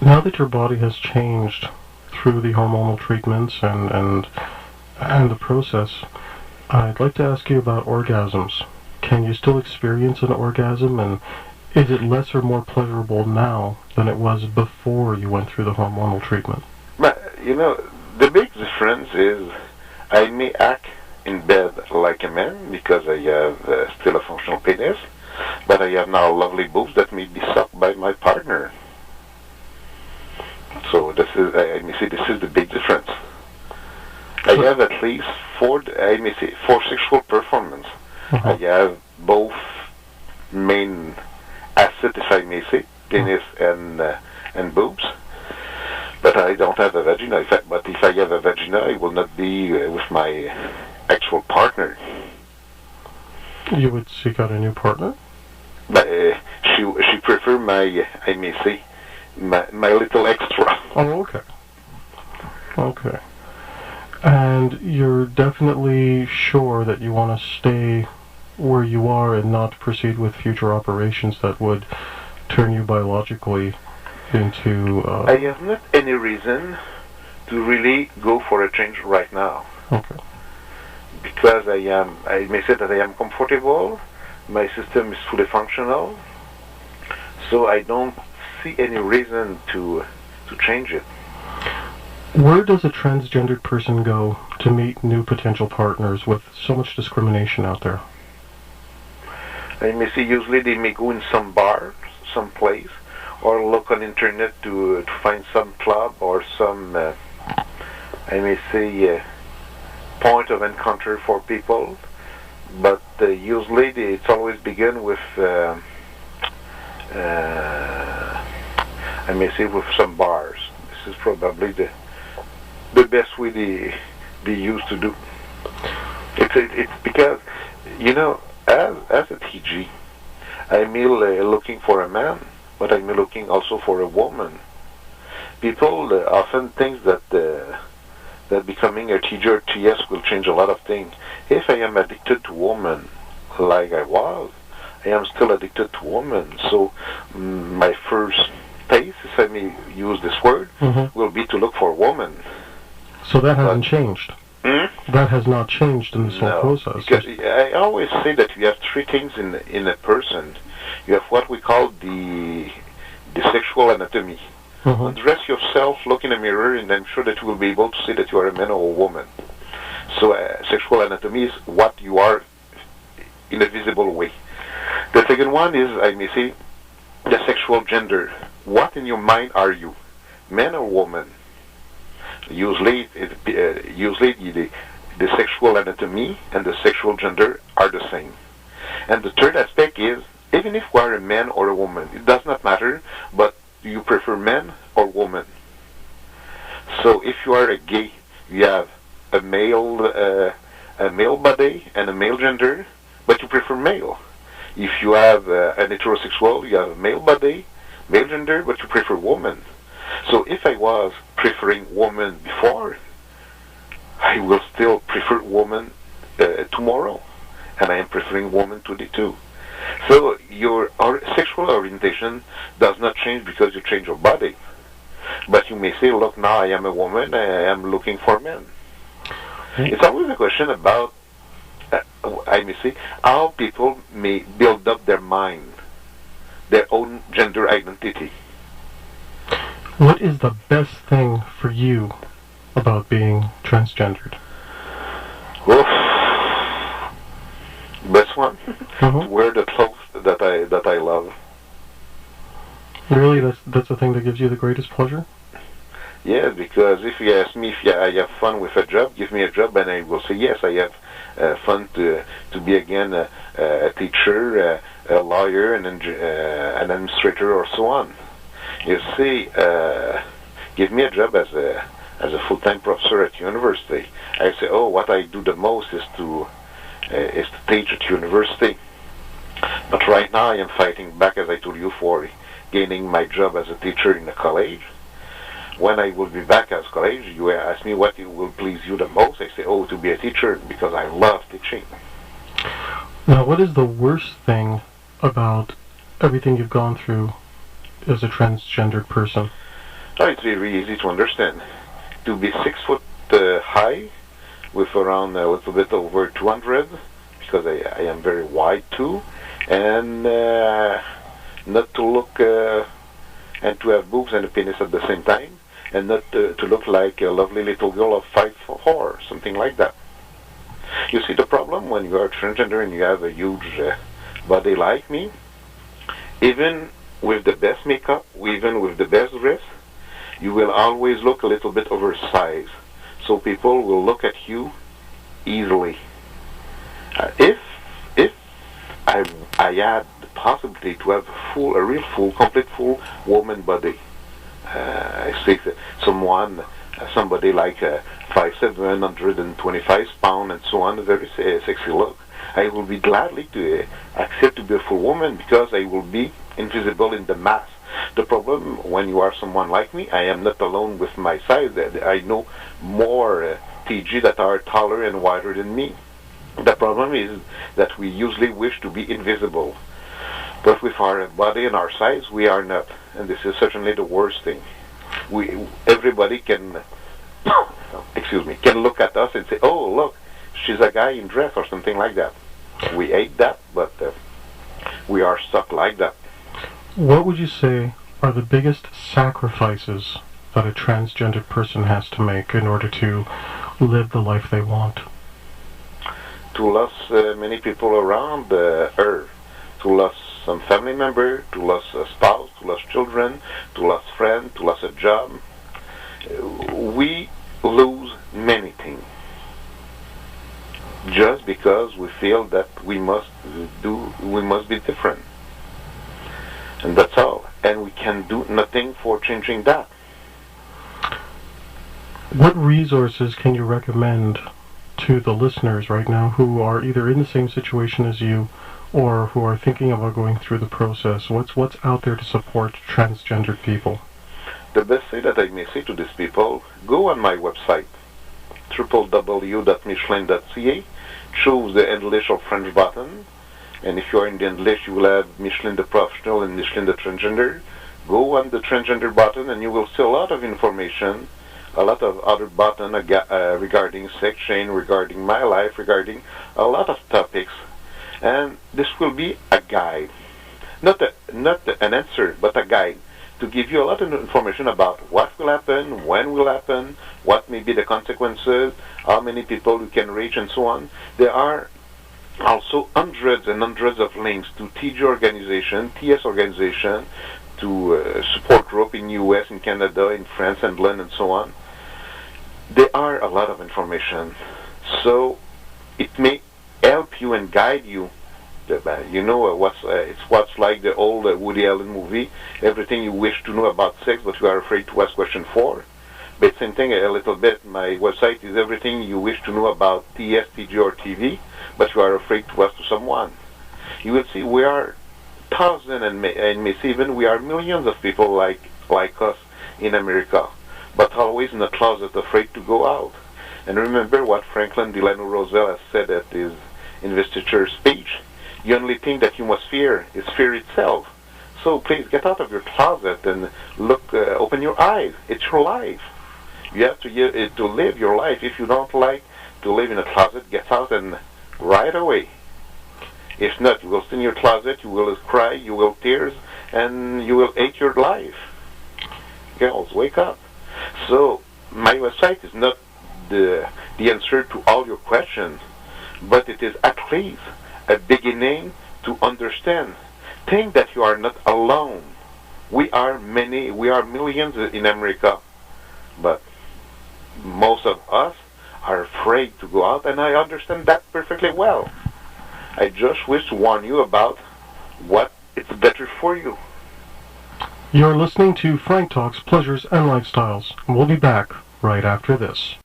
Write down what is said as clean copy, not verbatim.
Now that your body has changed through the hormonal treatments and the process, I'd like to ask you about orgasms. Can you still experience an orgasm, and is it less or more pleasurable now than it was before you went through the hormonal treatment? But, the big difference is I may act in bed like a man because I have still a functional penis, but I have now lovely boobs that may be sucked by my partner. So this is, I may say, this is the big difference. I have at least four sexual performance. I have both main assets, if I may say, penis and boobs. But I don't have a vagina. But if I have a vagina, I will not be with my actual partner. You would seek out a new partner? But she prefer my, I may say, my little extra. Oh, okay. Okay. And you're definitely sure that you want to stay where you are and not proceed with future operations that would turn you biologically into... I have not any reason to really go for a change right now. Okay. Because I may say that I am comfortable, my system is fully functional, so I don't see any reason to change it. Where does a transgendered person go to meet new potential partners with so much discrimination out there? I may say usually they may go in some bar, some place, or look on internet to find some club or some, I may say, point of encounter for people. But usually it's always begin with, I may say, with some bars. This is probably the best way they used to do. It's because, as a TG, I'm looking for a man, but I'm looking also for a woman. People often think that that becoming a TG or TS will change a lot of things. If I am addicted to women, like I was, I am still addicted to women. So my first pace, if I may use this word, will be to look for a woman. So that hasn't changed? That has not changed in this whole process? Because I always say that you have three things in a person. You have what we call the sexual anatomy. Undress yourself, look in a mirror, and I'm sure that you will be able to say that you are a man or a woman. So sexual anatomy is what you are in a visible way. The second one is, I may say, the sexual gender. What in your mind are you, man or woman? Usually the sexual anatomy and the sexual gender are the same. And the third aspect is, even if you are a man or a woman, it does not matter, but you prefer man or woman. So if you are a gay, you have a male body and a male gender, but you prefer male. If you have an heterosexual, you have a male body, male gender, but you prefer woman. So if I was preferring woman before, I will still prefer woman tomorrow, and I am preferring woman today too. So your sexual orientation does not change because you change your body. But you may say, look, now I am a woman, I am looking for men. It's always a question about, I may say, how people may build up their mind, their own gender identity. What is the best thing for you about being transgendered? Best one? To wear the clothes that I love. Really? That's the thing that gives you the greatest pleasure? Yes, because if you ask me if I have fun with a job, give me a job and I will say yes, I have fun to be again a teacher, a lawyer, an administrator, or so on. You see, give me a job as a full-time professor at university. I say, oh, what I do the most is to teach at university. But right now I am fighting back, as I told you, for gaining my job as a teacher in a college. When I will be back as college, you ask me what will please you the most. I say, oh, to be a teacher, because I love teaching. Now, what is the worst thing about everything you've gone through as a transgendered person? Oh, it's very easy to understand. To be 6 foot high, with around a little bit over 200, because I am very wide too, and not to look and to have boobs and a penis at the same time, and not to look like a lovely little girl of 5'4", something like that. You see, the problem when you are transgender and you have a huge body like me, even with the best makeup, even with the best dress, you will always look a little bit oversized. So people will look at you easily. If I had the possibility to have a real full, complete full woman body, I think somebody like 5'7", 125 pounds and so on, a very sexy look, I will be gladly to accept to be a full woman because I will be invisible in the mass. The problem when you are someone like me, I am not alone with my size. I know more TG that are taller and wider than me. The problem is that we usually wish to be invisible. But with our body and our size, we are not. And this is certainly the worst thing. Everybody can, can look at us and say, oh, look, she's a guy in dress or something like that. We hate that, but we are stuck like that. What would you say are the biggest sacrifices that a transgendered person has to make in order to live the life they want? To lose many people around her, to lose some family member, to lose a spouse, to lose children, to lose friend, to lose a job. We lose many things just because we feel that we must be different. And that's all. And we can do nothing for changing that. What resources can you recommend to the listeners right now who are either in the same situation as you or who are thinking about going through the process? What's out there to support transgendered people? The best thing that I may say to these people, go on my website, www.micheline.ca, choose the English or French button, and if you are in the English, you will have Micheline the Professional and Micheline the Transgender. Go on the Transgender button and you will see a lot of information, a lot of other buttons regarding sex change, regarding my life, regarding a lot of topics. And this will be a guide. Not an answer, but a guide to give you a lot of information about what will happen, when will happen, what may be the consequences, how many people you can reach, and so on. There are also hundreds and hundreds of links to TG organization, TS organization, to support group in US, in Canada, in France, and London, and so on. There are a lot of information, so it may help you and guide you. It's what's like the old Woody Allen movie, everything you wish to know about sex, but you are afraid to ask question for. But same thing a little bit. My website is everything you wish to know about TS, TG, or TV, but you are afraid to ask to someone. You will see we are thousands and maybe even we are millions of people like us in America, but always in the closet, afraid to go out. And remember what Franklin Delano Roosevelt has said at his investiture speech. The only thing that you must fear is fear itself. So please get out of your closet and look, open your eyes. It's your life. You have to live your life. If you don't like to live in a closet, get out and right away. If not, you will stay in your closet, you will cry, you will tears, and you will hate your life. Girls, wake up. So my website is not the answer to all your questions, but it is at least a beginning to understand. Think that you are not alone. We are millions in America, but most of us are afraid to go out, and I understand that perfectly well. I just wish to warn you about what is better for you. You're listening to Frank Talks Pleasures and Lifestyles. We'll be back right after this.